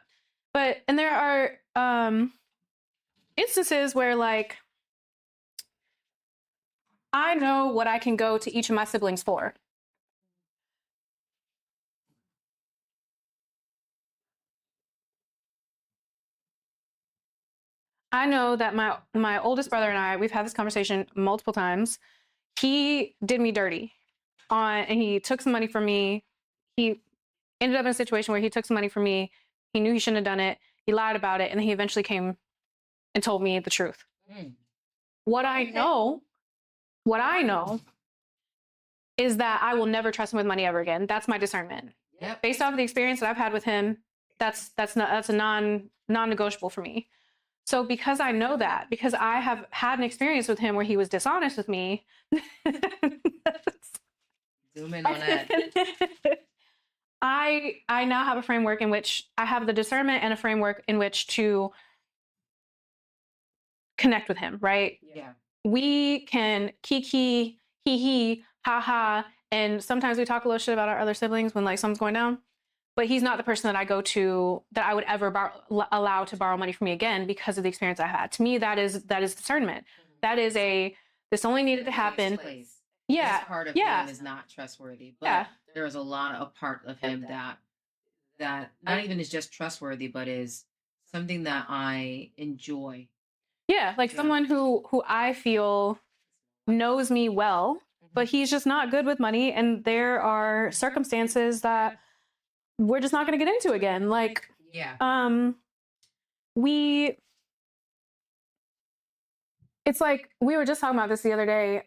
And there are instances where like I know what I can go to each of my siblings for. I know that my oldest brother and I, we've had this conversation multiple times. He did me dirty and he took some money from me. He ended up in a situation where he took some money from me. He knew he shouldn't have done it. He lied about it, and then he eventually came and told me the truth. Mm. What I know is that I will never trust him with money ever again. That's my discernment. Yep. Based off of the experience that I've had with him, that's a non-negotiable for me. So because I know that, because I have had an experience with him where he was dishonest with me. Zoom in on that. I now have a framework in which I have the discernment and a framework in which to connect with him, right? Yeah. We can kiki, he, ha ha, and sometimes we talk a little shit about our other siblings when like something's going down. But he's not the person that I go to that I would ever allow to borrow money from me again because of the experience I had. To me, that is discernment. Mm-hmm. That is this only needed to happen. Yeah. This part of him is not trustworthy, but there's a lot of part of him that not even is just trustworthy, but is something that I enjoy. Yeah, like someone who I feel knows me well, but he's just not good with money, and there are circumstances that we're just not going to get into again. Like, it's like we were just talking about this the other day.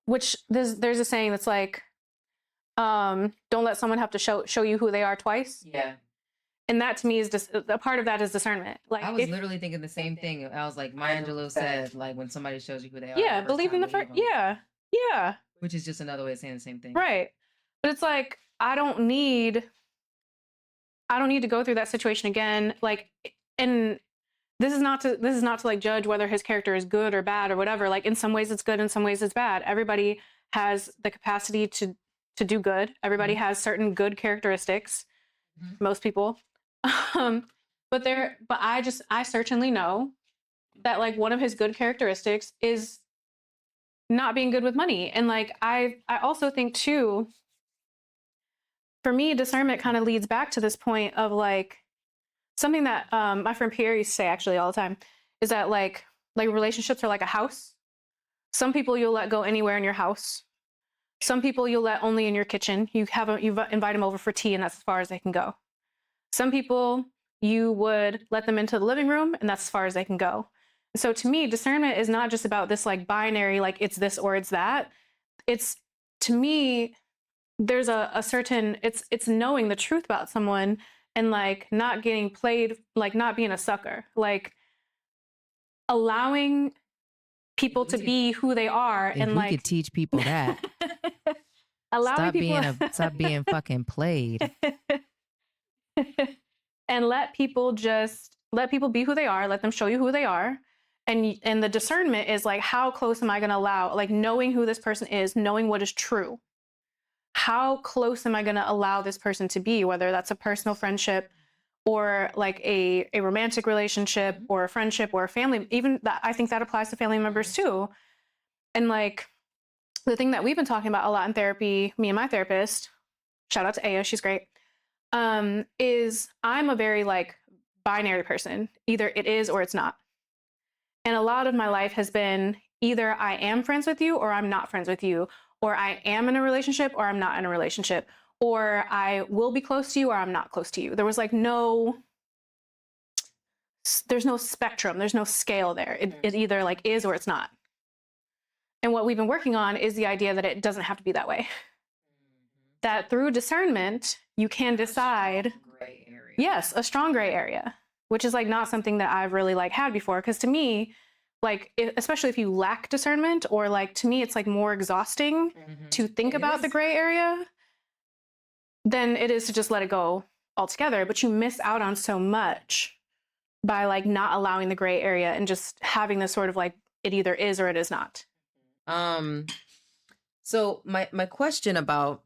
Which there's a saying that's like, don't let someone have to show you who they are twice. Yeah. And that to me is just a part of that is discernment. Like I was literally thinking the same thing. I was like, Maya Angelou said, like when somebody shows you who they are. Yeah, believe in the first. Yeah, yeah. Which is just another way of saying the same thing. Right. But it's like I don't need to go through that situation again. Like, and this is not to like judge whether his character is good or bad or whatever. Like in some ways it's good, in some ways it's bad. Everybody has the capacity to do good. Everybody has certain good characteristics. Most people. But I certainly know that like one of his good characteristics is not being good with money. And like I also think too, for me, discernment kind of leads back to this point of like something that my friend Pierre used to say actually all the time is that like relationships are like a house. Some people you'll let go anywhere in your house. Some people you'll let only in your kitchen. You invite them over for tea and that's as far as they can go. Some people you would let them into the living room and that's as far as they can go. So to me, discernment is not just about this like binary, like it's this or it's that. It's, to me, there's a certain, it's knowing the truth about someone and like not getting played, like not being a sucker, like allowing people to be who they are. If and we like could teach people that. Stop being fucking played. And let people be who they are, let them show you who they are. And the discernment is like, how close am I going to allow, like knowing who this person is, knowing what is true. How close am I going to allow this person to be, whether that's a personal friendship or like a romantic relationship or a friendship or a family, even that, I think that applies to family members too. And like the thing that we've been talking about a lot in therapy, me and my therapist, shout out to Aya, she's great, is I'm a very like binary person. Either it is or it's not. And a lot of my life has been either I am friends with you or I'm not friends with you, or I am in a relationship or I'm not in a relationship, or I will be close to you or I'm not close to you. There was like there's no spectrum. There's no scale there. It either like is or it's not. And what we've been working on is the idea that it doesn't have to be that way. That through discernment, you can decide. Yes, a strong gray area, which is like not something that I've really like had before. Because to me, like, especially if you lack discernment, or like to me, it's like more exhausting to think about the gray area than it is to just let it go altogether. But you miss out on so much by like not allowing the gray area and just having this sort of like it either is or it is not. So my question about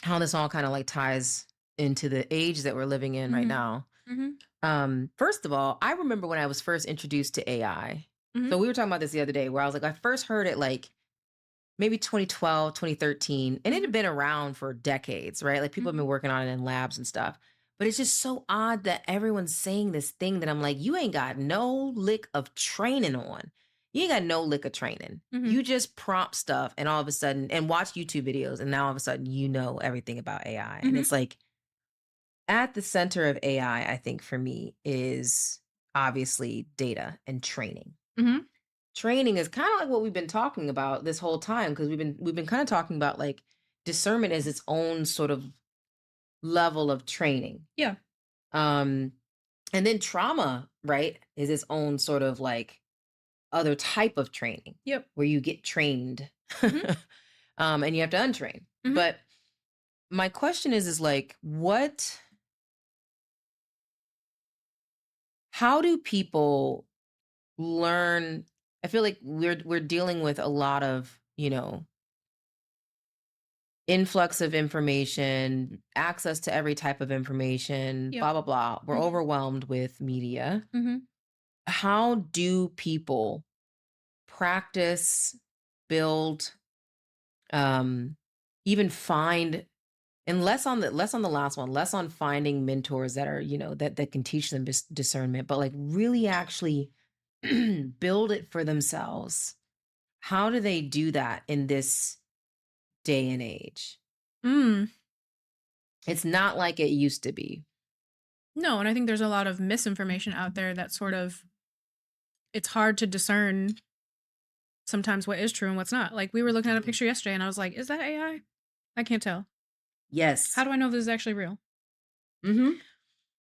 how this all kind of like ties into the age that we're living in right now. First of all, I remember when I was first introduced to AI, Mhm. So we were talking about this the other day where I was like, I first heard it like maybe 2012, 2013, and it had Mhm. been around for decades, right? Like people have been Mhm. working on it in labs and stuff. But it's just so odd that everyone's saying this thing that I'm like, you ain't got no lick of training on. You ain't got no lick of training. Mhm. You just prompt stuff and all of a sudden, and watch YouTube videos, and now all of a sudden, you know everything about AI. And Mhm. it's like at the center of AI, I think for me is obviously data and training. Mhm. Training is kind of like what we've been talking about this whole time because we've been kind of talking about like discernment as its own sort of level of training. Yeah. Um and then trauma, right, is its own sort of like other type of training Yep. where you get trained Mhm. and you have to untrain. Mhm. But my question is like what how do people learn? I feel like we're dealing with a lot of, influx of information, access to every type of information, Yep. blah, blah, blah. We're Mhm. overwhelmed with media. Mhm. How do people practice, build, um, even find, and less on the last one, less on finding mentors that are, that can teach them discernment, but like really actually build it for themselves. How do they do that in this day and age? Mm. It's not like it used to be. No, and I think there's a lot of misinformation out there that sort of it's hard to discern sometimes what is true and what's not. Like we were looking at a Mhm. picture yesterday and I was like, "Is that AI? I can't tell. How Yes. do I know if this is actually real?" Mhm.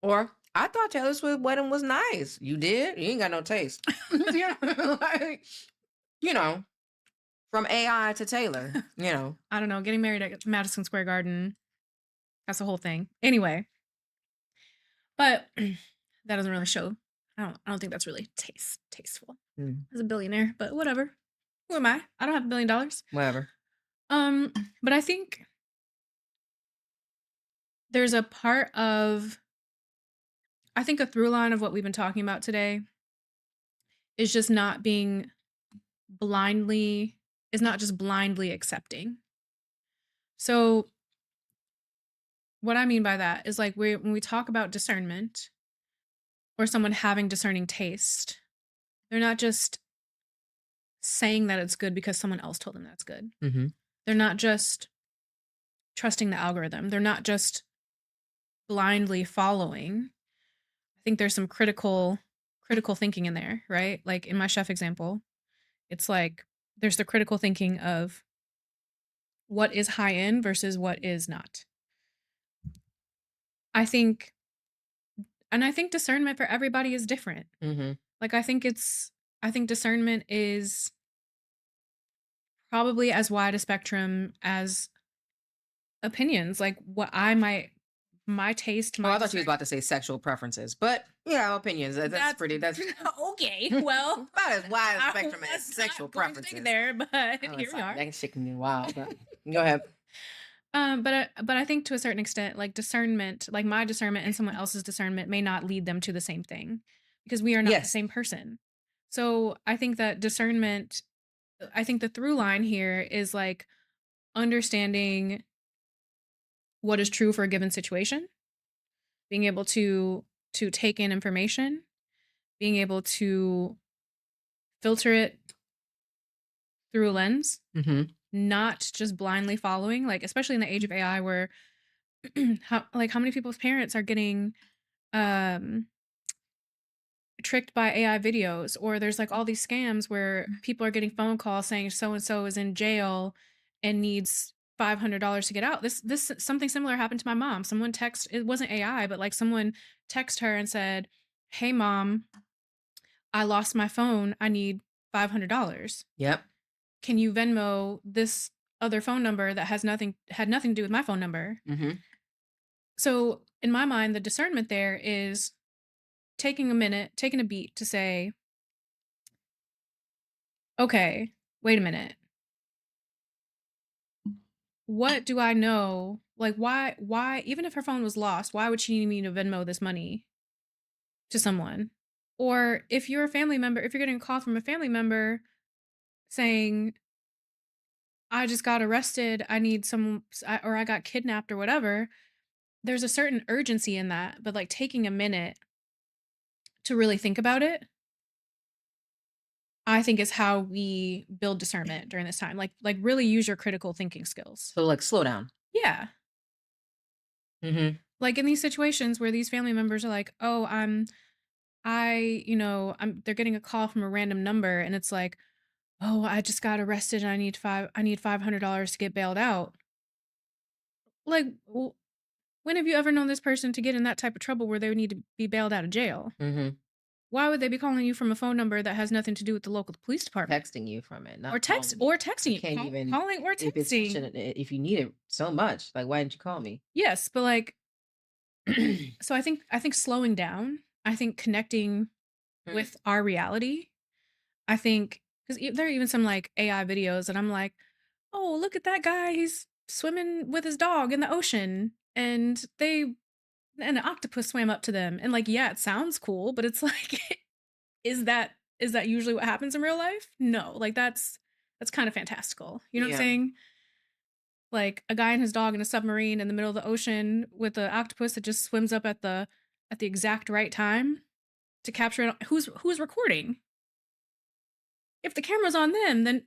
Or, "I thought Taylor Swift wedding was nice." "You did? You ain't got no taste." Yeah, like, you know, from AI to Taylor, you know? I don't know, getting married at Madison Square Garden, that's a whole thing. Anyway, but that doesn't really show. I don't think that's really tasteful Mm, as a billionaire, but whatever. Who am I? I don't have $1 billion. whatever. Um, but I think there's a part of I think a through line of what we've been talking about today is just not being blindly is not just blindly accepting. So what I mean by that is like when we talk about discernment or someone having discerning taste, they're not just saying that it's good because someone else told them that's good. Mhm. They're not just trusting the algorithm. They're not just blindly following. I think there's some critical thinking in there, right? Like in my chef example, it's like there's the critical thinking of what is high end versus what is not. I think and I think discernment for everybody is different. Mhm. Like I think discernment is probably as wide a spectrum as opinions. Like what I might my taste, Oh, my I thought you was discern about to say sexual preferences, but, opinions, that's that's pretty that's okay. Well, about as wide a I spectrum as was sexual not going to take it preferences. there, but Oh, here it's we like, are. that shit can be wild, but go ahead. But I think to a certain extent, like discernment, like my discernment and someone else's discernment may not lead them to the same thing because we are not the Yes. same person. So I think that discernment, I think the through line here is like understanding what is true for a given situation, being able to take in information, being able to filter it through a lens, Mhm. not just blindly following, like especially in the age of AI where how many people's parents are getting um tricked by AI videos, or there's like all these scams where people are getting phone calls saying so and so is in jail and needs $500 to get out. This something similar happened to my mom. Someone text it wasn't AI, but like someone text her and said, "Hey mom, I lost my phone. I need $500. Yep. Can you Venmo this other phone number that had nothing to do with my phone number?" Mhm. So in my mind, the discernment there is taking a minute, taking a beat to say, okay, wait a minute. What do I know? Like, even if her phone was lost, why would she need me to Venmo this money to someone? Or if you're a family member, if you're getting a call from a family member saying, I just got arrested, I need some, or I got kidnapped or whatever, there's a certain urgency in that. But like taking a minute to really think about it, I think is how we build discernment during this time. Like really use your critical thinking skills. So like slow down. Yeah. Mm-hmm. Like in these situations where these family members are like, "Oh, they're getting a call from a random number and it's like, "Oh, I just got arrested and I need $500 to get bailed out." Like, when have you ever known this person to get in that type of trouble where they would need to be bailed out of jail? Mm-hmm. Why would they be calling you from a phone number that has nothing to do with the local police department? Texting you from it, Or not calling you. I texting you. can't even Calling or if it's such texting. an if you need it so much. Like, why didn't you call me? Yes, but like so I think slowing down, I think connecting with our reality. I think because there are even some like AI videos, and I'm like, oh, look at that guy. He's swimming with his dog in the ocean, and an octopus swam up to them. And like, yeah, it sounds cool, but it's like, is that usually what happens in real life? No, like that's kind of fantastical. You know what I'm Yeah. saying? Like a guy and his dog in a submarine in the middle of the ocean with an octopus that just swims up at the exact right time to capture it. Who's recording? If the camera's on them, then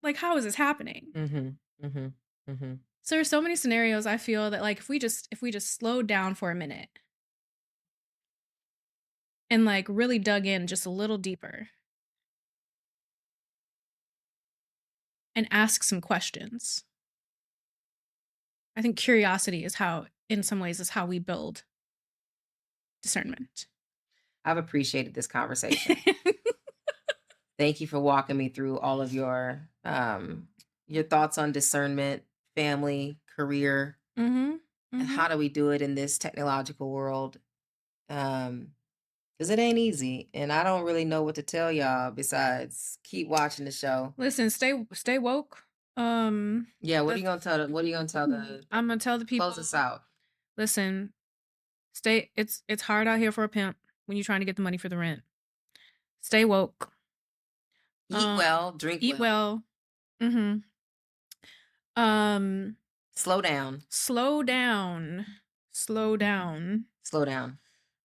like how is this happening? Mm-hmm. Mm-hmm. Mm-hmm. So there's so many scenarios I feel that like if we just slowed down for a minute and like really dug in just a little deeper and ask some questions. I think curiosity is how in some ways is how we build discernment. I've appreciated this conversation. Thank you for walking me through all of your thoughts on discernment, family, career, Mhm. and Mhm. how do we do it in this technological world. Because it ain't easy, and I don't really know what to tell y'all besides keep watching the show. Listen, stay woke. Yeah, what are The you gonna tell what are you gonna tell the I'm gonna tell the close people, us out? listen, stay it's hard out here for a pimp when you're trying to get the money for the rent. Stay woke. Eat Um, well, drink eat well, well. Mhm. Um, slow down, slow down. Slow down. slow down.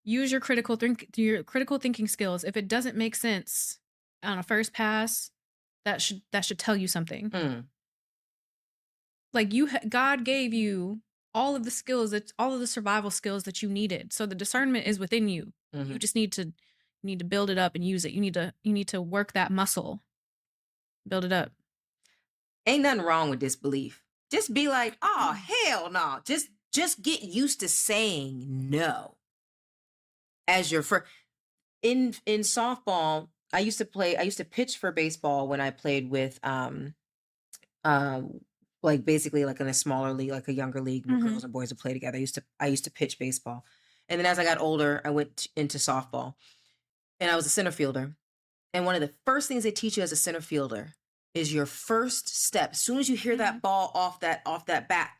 Use your critical thinking skills. If it doesn't make sense on a first pass, that should tell you something. Hmm. Like God gave you all of the survival skills that you needed. So the discernment is within you. You Mhm. just need to build it up and use it. You need to work that muscle. Build it up. Ain't nothing wrong with disbelief. Just be like, oh hell no. Just get used to saying no as your first. In softball, I used to pitch for baseball when I played with like basically like in a smaller league, like a younger league where Mhm. girls and boys would play together. I used to pitch baseball. And then as I got older, I went into softball and I was a center fielder. And one of the first things they teach you as a center fielder is your first step. As soon as you hear that Mhm. ball off that bat,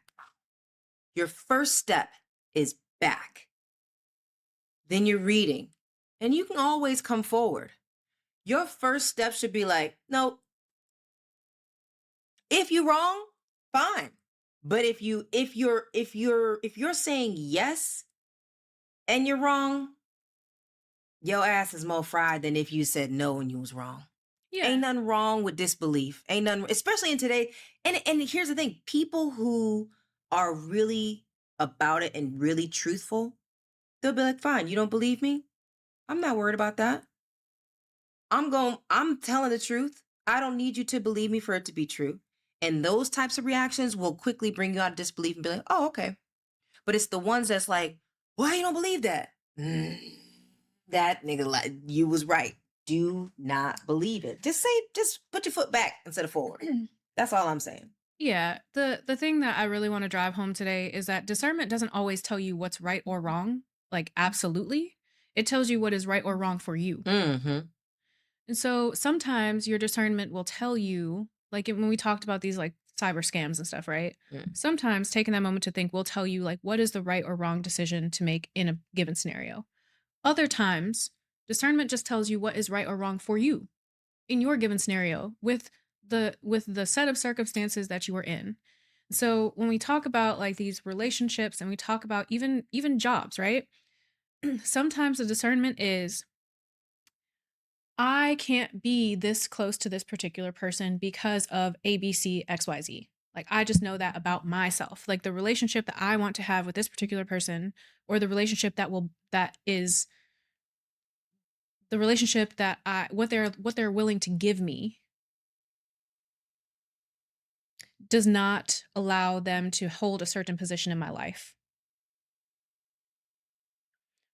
your first step is back. Then you're reading. And you can always come forward. Your first step should be like, no, if you're wrong, fine. But if you're saying yes and you're wrong, your ass is more fried than if you said no and you was wrong. Yeah. Ain't nothing wrong with disbelief. Ain't nothing, especially in today. And here's the thing: people who are really about it and really truthful, they'll be like, "Fine, you don't believe me? I'm not worried about that. I'm telling the truth. I don't need you to believe me for it to be true." And those types of reactions will quickly bring you out of disbelief and be like, "Oh, okay." But it's the ones that's like, "Why you don't believe that?" That nigga, like, you was right. Do not believe it. Just put your foot back instead of forward. That's all I'm saying. Yeah. The thing that I really want to drive home today is that discernment doesn't always tell you what's right or wrong. Like absolutely. It tells you what is right or wrong for you. Mm-hmm. And so sometimes your discernment will tell you, like when we talked about these like cyber scams and stuff, right? Mm. Sometimes taking that moment to think will tell you like what is the right or wrong decision to make in a given scenario. Other times Discernment just tells you what is right or wrong for you in your given scenario with the set of circumstances that you are in. So when we talk about like these relationships and we talk about even jobs, right? Sometimes the discernment is I can't be this close to this particular person because of ABC XYZ. Like I just know that about myself. Like the relationship that I want to have with this particular person or the relationship that is the relationship that I what they're willing to give me does not allow them to hold a certain position in my life.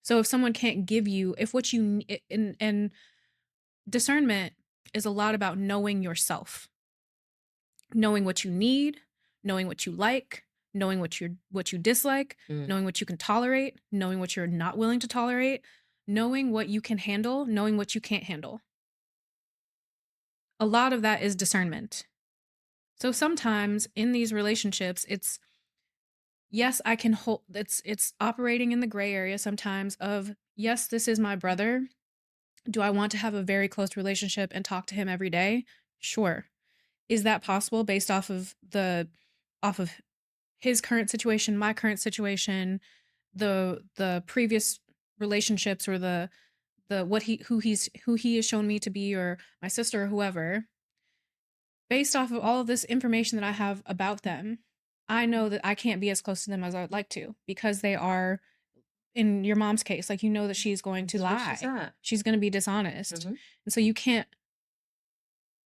So if someone can't give you if what you and discernment is a lot about knowing yourself, knowing what you need, knowing what you like, knowing what you dislike, Mm. knowing what you can tolerate, knowing what you're not willing to tolerate, knowing what you can handle, knowing what you can't handle. A lot of that is discernment. So sometimes in these relationships, it's yes, I can hold it's operating in the gray area sometimes of yes, this is my brother. Do I want to have a very close relationship and talk to him every day? Sure. Is that possible based off of his current situation, my current situation, the previous relationships or the what who he has shown me to be or my sister or whoever? Based off of all of this information that I have about them, I know that I can't be as close to them as I would like to because they are in your mom's case, like you know that she's going to This is where she's lie. at. She's going to be dishonest. Hmm. And so you can't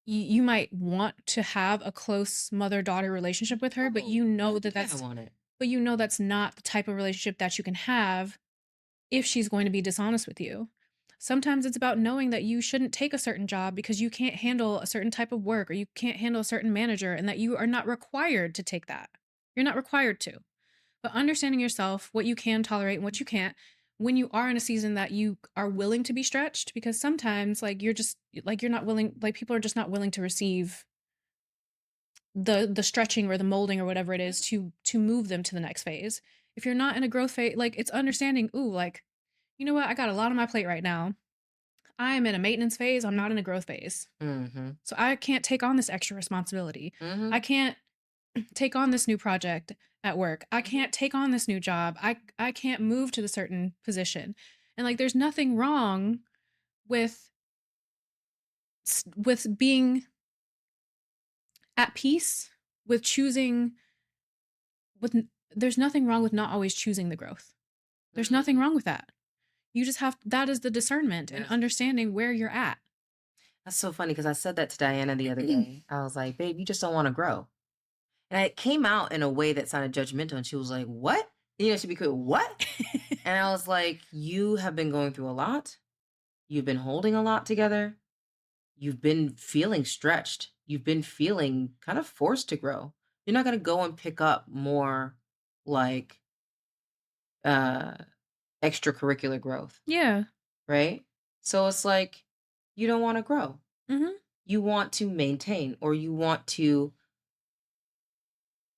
you might want to have a close mother-daughter relationship with her, but Oh, you know you that kind of want it. that's not the type of relationship that you can have if she's going to be dishonest with you. Sometimes it's about knowing that you shouldn't take a certain job because you can't handle a certain type of work or you can't handle a certain manager and that you are not required to take that. You're not required to. But understanding yourself, what you can tolerate and what you can't, when you are in a season that you are willing to be stretched, because sometimes like you're just like you're not willing, like people are just not willing to receive the stretching or the molding or whatever it is to move them to the next phase. If you're not in a growth phase, like it's understanding, ooh, like, you know what, I got a lot on my plate right now. I am in a maintenance phase, I'm not in a growth phase. Hmm. So I can't take on this extra responsibility. I Hmm. can't take on this new project at work. I can't take on this new job. I can't move to the certain position. And like there's nothing wrong with with being at peace with choosing with there's nothing wrong with not always choosing the growth. There's nothing Hmm. wrong with that. You just have that is the discernment and Yes. understanding where you're at. That's so funny because I said that to Diana the other day. I was like, babe, you just don't want to grow. And it came out in a way that sounded judgmental. And she was like, what? She'd be quick, what? And I was like, you have been going through a lot. You've been holding a lot together. You've been feeling stretched. You've been feeling kind of forced to grow. You're not going to go and pick up more like uh, extracurricular growth, Yeah. right? So it's like, you don't want to grow. Mhm. You want to maintain or you want to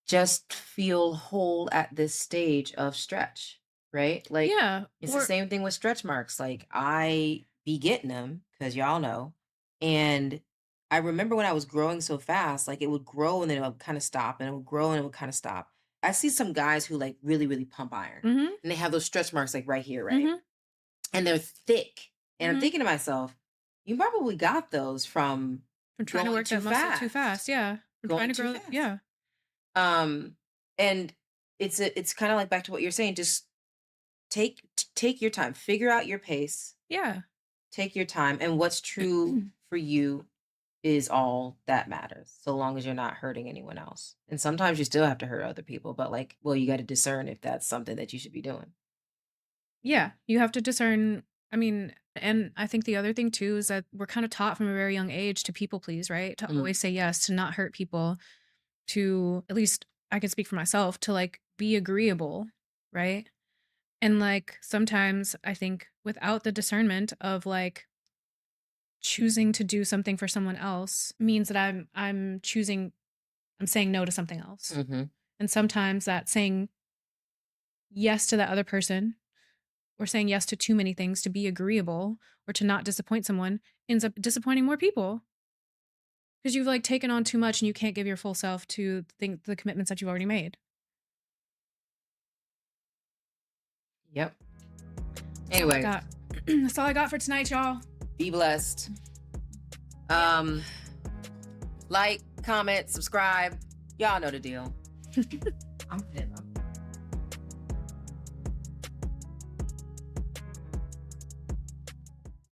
just feel whole at this stage of stretch, right? Like Yeah. it's the Or same thing with stretch marks. Like I be getting them because y'all know. And I remember when I was growing so fast, like it would grow and then it would kind of stop and it would grow and it would kind of stop. I see some guys who like really, really pump iron mhm. and they have those stretch marks like right here, right? Mhm. And they're thick. And I'm Mhm. thinking to myself, you probably got those from From trying to going work too that muscle too fast. fast. Yeah. From trying Going to too grow. fast. Yeah. Um, and it's kind of like back to what you're saying. Just take your time, figure out your pace, Yeah. take your time, and what's true for you is all that matters. So long as you're not hurting anyone else. And sometimes you still have to hurt other people, but like, well, you got to discern if that's something that you should be doing. Yeah, you have to discern. I mean, and I think the other thing too is that we're kind of taught from a very young age to people please, right? To Mm. always say yes, to not hurt people, to at least I can speak for myself, to like be agreeable, right? And like sometimes I think without the discernment of like choosing to do something for someone else means that I'm saying no to something else. Hmm. And sometimes that saying yes to that other person or saying yes to too many things to be agreeable or to not disappoint someone ends up disappointing more people because you've like taken on too much and you can't give your full self to the commitments that you've already made. Yep. That's all I Anyway, got. That's all I got for tonight, y'all. be blessed. Like, comment, subscribe. Y'all know the deal. I'm